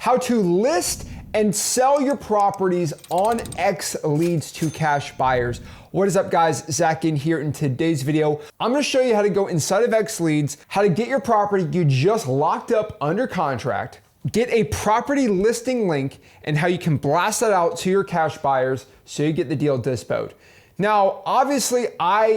how to list and sell your properties on XLeads to cash buyers. What is up, guys? Zach in here. In today's video, I'm going to show you how to go inside of XLeads, how to get your property you just locked up under contract, get a property listing link, and how you can blast that out to your cash buyers so you get the deal dispoed. Now, obviously,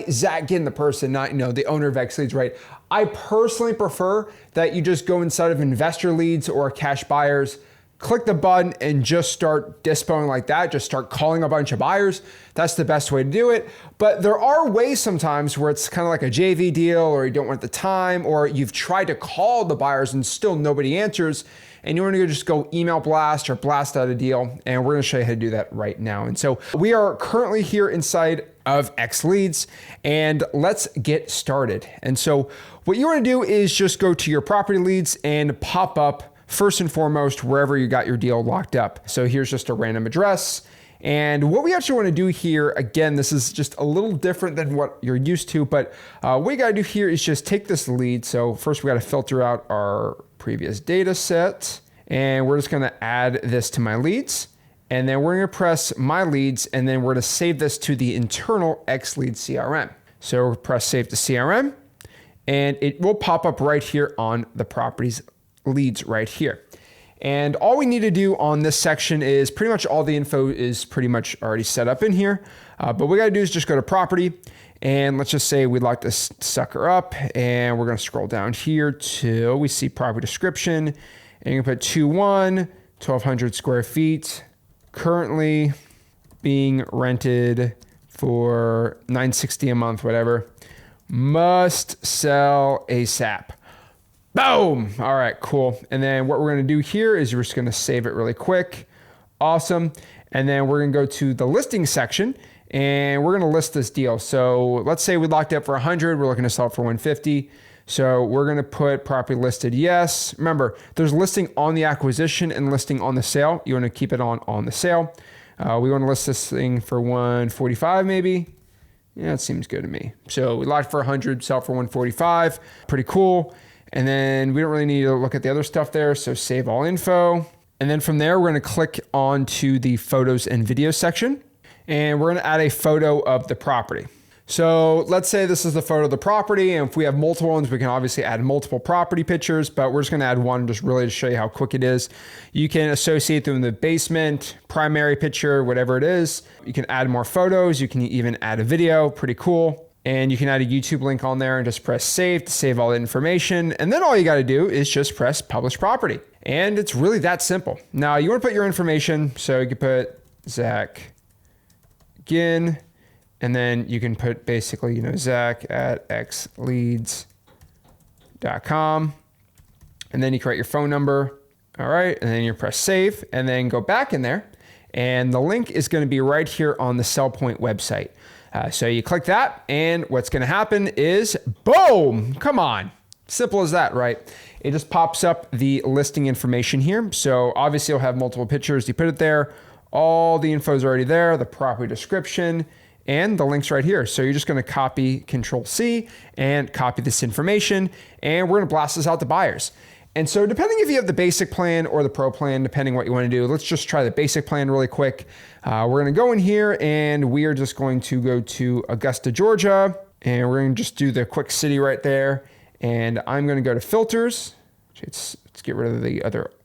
Zach Ginn, the person, not the owner of XLeads, right? I personally prefer that you just go inside of investor leads or cash buyers, click the button and just start dispoing like that. Just start calling a bunch of buyers. That's the best way to do it. But there are ways sometimes where it's kind of like a JV deal, or you don't want the time, or you've tried to call the buyers and still nobody answers, and you want to just go email blast or blast out a deal. And we're going to show you how to do that right now. And so we are currently here inside of XLeads, and let's get started. And so what you want to do is just go to your property leads and pop up first and foremost wherever you got your deal locked up. So here's just a random address. And what we actually want to do here, again, this is just a little different than what you're used to, but what you got to do here is just take this lead. So first we got to filter out our previous data set, and we're just going to add this to my leads. And then we're going to press my leads, and then we're going to save this to the internal XLeads CRM. So we'll press save to CRM, and it will pop up right here on the properties leads right here. And all we need to do on this section is pretty much all the info is pretty much already set up in here. But what we got to do is just go to property, and let's just say we'd like to sucker up, and we're going to scroll down here till we see property description, and you can put 1,200 square feet, currently being rented for $960 a month, whatever, must sell ASAP. Boom. All right, cool. And then what we're going to do here is we're just going to save it really quick. Awesome. And then we're going to go to the listing section, and we're going to list this deal. So let's say we locked it up for 100. We're looking to sell it for 150. So we're going to put property listed yes. Remember, there's listing on the acquisition and listing on the sale. You want to keep it on the sale. We want to list this thing for 145 maybe. Yeah, it seems good to me. So we locked for 100, sell for 145. Pretty cool. And then we don't really need to look at the other stuff there. So save all info. And then from there, we're going to click on to the photos and video section, and we're going to add a photo of the property. So let's say this is the photo of the property, and if we have multiple ones, we can obviously add multiple property pictures, but we're just going to add one just really to show you how quick it is. You can associate them in the basement, primary picture, whatever it is. You can add more photos. You can even add a video. Pretty cool. And you can add a YouTube link on there and just press save to save all the information. And then all you got to do is just press publish property. And it's really that simple. Now you want to put your information. So you can put Zach Ginn, and then you can put basically, Zach at xleads.com. And then you create your phone number. All right. And then you press save, and then go back in there. And the link is going to be right here on the SellPoint website. So you click that, and what's going to happen is, boom, come on. Simple as that, right? It just pops up the listing information here. So obviously you'll have multiple pictures. You put it there. All the info is already there, the property description, and the link's right here. So you're just going to copy Control-C and copy this information, and we're going to blast this out to buyers. And so depending if you have the basic plan or the pro plan, depending what you want to do, let's just try the basic plan really quick. We're going to go in here, and we are just going to go to Augusta, Georgia, and we're going to just do the quick city right there. And I'm going to go to filters. Let's get rid of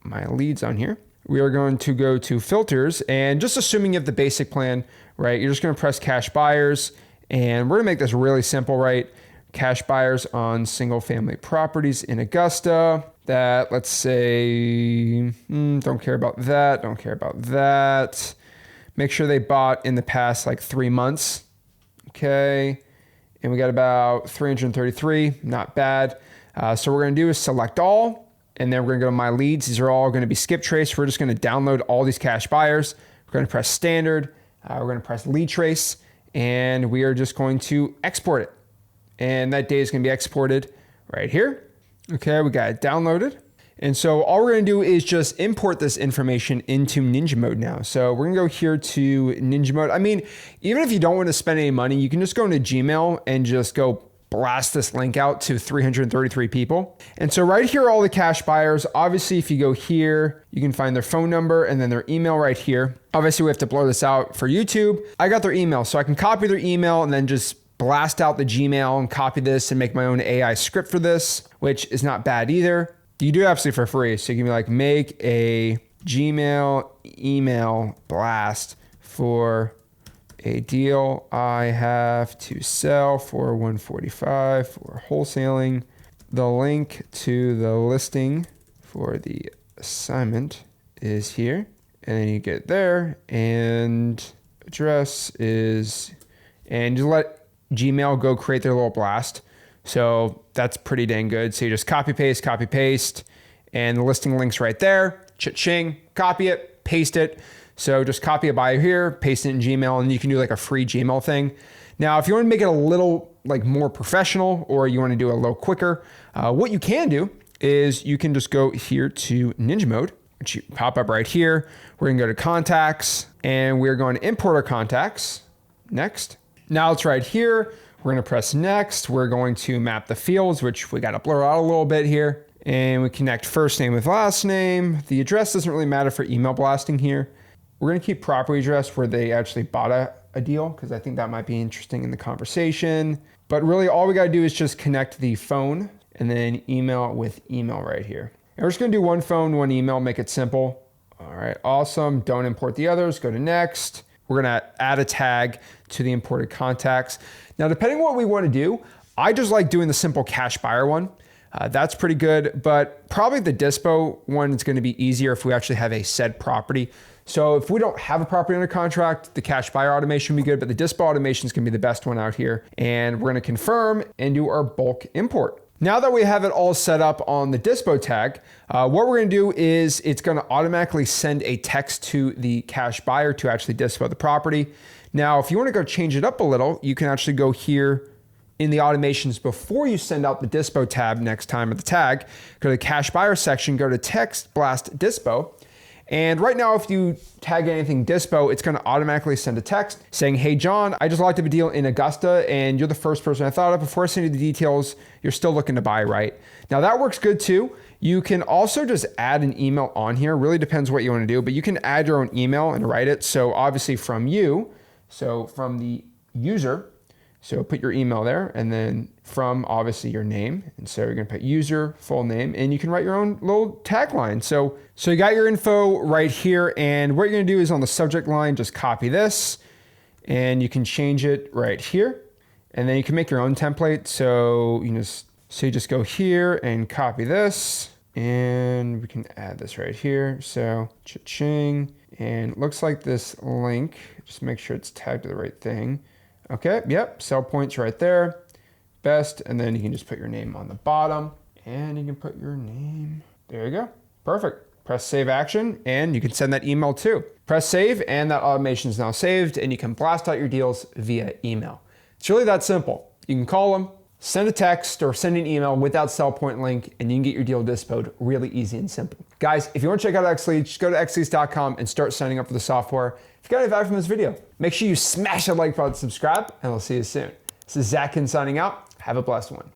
my leads on here. We are going to go to filters, and just assuming you have the basic plan, right? You're just going to press cash buyers, and we're going to make this really simple, right? Cash buyers on single family properties in Augusta. That, let's say, don't care about that. Don't care about that. Make sure they bought in the past like 3 months. Okay. And we got about 333, not bad. So what we're going to do is select all, and then we're going to go to my leads. These are all going to be skip trace. We're just going to download all these cash buyers. We're going to press standard. We're going to press lead trace, and we are just going to export it. And that data is going to be exported right here. Okay, we got it downloaded. And so all we're going to do is just import this information into Ninja mode now. So we're going to go here to Ninja mode. I mean, even if you don't want to spend any money, you can just go into Gmail and just go blast this link out to 333 people. And so right here are all the cash buyers. Obviously, if you go here, you can find their phone number and then their email right here. Obviously, we have to blur this out for YouTube. I got their email, so I can copy their email and then just blast out the Gmail and copy this and make my own AI script for this, which is not bad either. You do absolutely for free. So you can be like, make a Gmail email blast for a deal I have to sell for $145 for wholesaling. The link to the listing for the assignment is here. And then you get there and address is, and just let Gmail go create their little blast. So that's pretty dang good. So you just copy, paste, and the listing link's right there. Cha-ching, copy it, paste it. So just copy a buyer here, paste it in Gmail, and you can do like a free Gmail thing. Now, if you want to make it a little like more professional or you want to do it a little quicker, what you can do is you can just go here to Ninja Mode, which you pop up right here. We're gonna go to contacts and we're going to import our contacts. Next. Now it's right here. We're gonna press next. We're going to map the fields, which we gotta blur out a little bit here. And we connect first name with last name. The address doesn't really matter for email blasting here. We're gonna keep property address where they actually bought a deal, because I think that might be interesting in the conversation. But really all we gotta do is just connect the phone and then email with email right here. And we're just gonna do one phone, one email, make it simple. All right, awesome. Don't import the others, go to next. We're gonna add a tag to the imported contacts. Now, depending on what we wanna do, I just like doing the simple cash buyer one. That's pretty good, but probably the dispo one is gonna be easier if we actually have a said property. So if we don't have a property under contract, the cash buyer automation would be good, but the dispo automation is gonna be the best one out here. And we're gonna confirm and do our bulk import. Now that we have it all set up on the dispo tag, what we're gonna do is it's gonna automatically send a text to the cash buyer to actually dispo the property. Now, if you wanna go change it up a little, you can actually go here in the automations before you send out the dispo tab next time at the tag, go to the cash buyer section, go to text blast dispo. And right now, if you tag anything dispo, it's gonna automatically send a text saying, hey, John, I just locked up a deal in Augusta and you're the first person I thought of. Before I send you the details, you're still looking to buy, right? Now that works good too. You can also just add an email on here. Really depends what you wanna do, but you can add your own email and write it. So obviously from you, so from the user, so put your email there and then from obviously your name. And so you're gonna put user, full name, and you can write your own little tagline. So you got your info right here. And what you're gonna do is on the subject line, just copy this and you can change it right here. And then you can make your own template. So you just go here and copy this and we can add this right here. So cha-ching, and it looks like this link, just make sure it's tagged to the right thing. Okay, yep, sell points right there, best, and then you can just put your name on the bottom, and you can put your name, there you go, perfect. Press save action, and you can send that email too. Press save, and that automation is now saved, and you can blast out your deals via email. It's really that simple. You can call them, send a text, or send an email with that sell point link, and you can get your deal dispoed really easy and simple. Guys, if you want to check out XLeads, just go to xleads.com and start signing up for the software. If you got any value from this video, make sure you smash that like button, subscribe, and I'll see you soon. This is Zach signing out. Have a blessed one.